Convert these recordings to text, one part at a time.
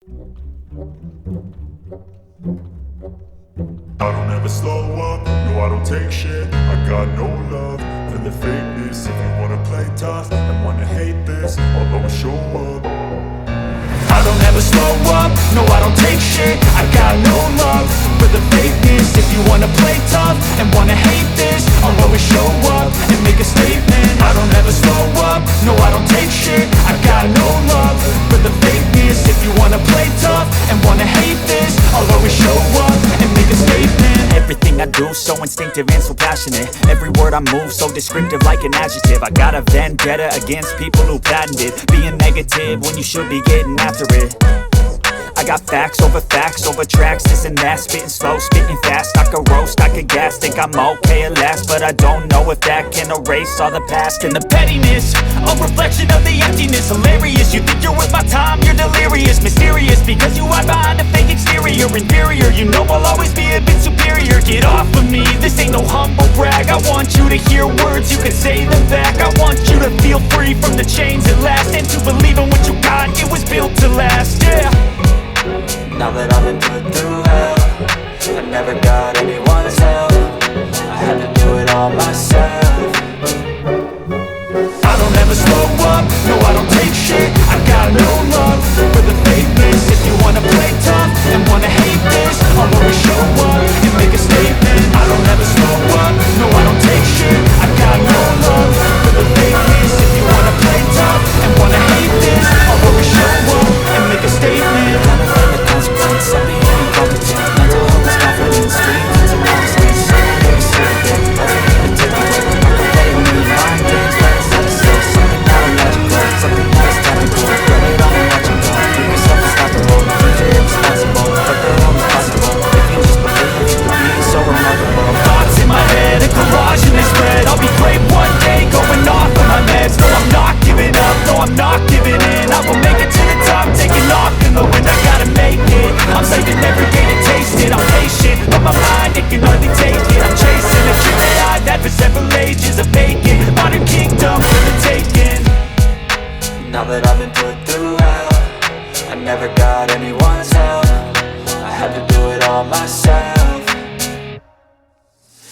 I don't ever slow up, no I don't take shit. I got no love for the fakeness. If you wanna play tough and wanna hate this, I'll always show up. I don't ever slow up, no I don't take shit. I got no love for the fakeness. If you wanna play tough and wanna hate this, I'll always show up and make a statement. I don't ever slow up, no I don't take shit. I got no love for the fakeness. If you wanna play tough and wanna hate this, I'll always show up and make a statement. Everything I do so instinctive and so passionate. Every word I move so descriptive like an adjective. I got a vendetta against people who patented being negative when you should be getting after it. I got facts over tracks, this and that. Spitting slow, spitting fast, I could roast, I could gas. Think I'm okay at last, but I don't know if that can erase all the past. And the pettiness, a reflection of the emptiness. Hilarious, you think you're worth my time, you're delirious. Mysterious, because you hide behind a fake exterior. Inferior, you know I'll always be a bit superior. Get off of me, this ain't no humble brag. I want you to hear words, you can say them back. I want you to feel free from the chains at last, and to believe in what you got, it was built to last, yeah. Now that I've been put through hell, I never got anyone's help. I had to do it all myself. I don't ever slow up, no I don't take shit. I got no love for the fakeness. If you wanna play tough and wanna hate this, I'll always show up and make a statement. I don't ever slow up, no I don't take shit. I got no love for the fakeness. If you wanna play tough and wanna hate this, I'll always show up and make a statement. Consequence of being incompetent. Mental health is confidence. Dreams and monsters. You're a certain that's gonna take away when I can play with me. Mind games, but it's not a skill. Something not illogical, something that is tactical. Throw it on and watch it go. Keep yourself unstoppable. Keep it irresponsible, but they're only possible if you just believe you could be so remarkable. Thoughts in my head, a collage in this spread. I'll be great one day, going off of my meds. No, I'm not giving up, no, I'm not giving in. I will make it to the top, taking off in the wind. I gotta make it, I'm saving every day to taste it. I'm patient, but my mind, it can hardly take it. I'm chasing a dream that I've had for several ages. A vacant, modern kingdom for the taking. Now that I've been put through hell, I never got anyone's help. I had to do it all myself.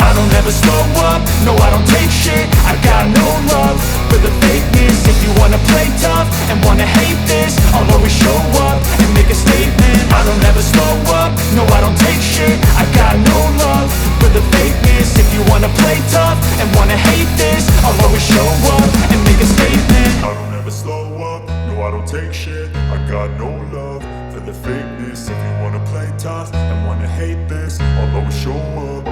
I don't ever slow up, no I don't take shit. I got no love for the fakeness. If you wanna play tough and wanna hate this, I'll always show up and make a statement. I don't ever slow up, no I don't take shit. I got no love for the fakeness. If you wanna play tough and wanna hate this, I'll always show up and make a statement. I don't ever slow up, no I don't take shit. I got no love for the fakeness. If you wanna play tough and wanna hate this, I'll always show up.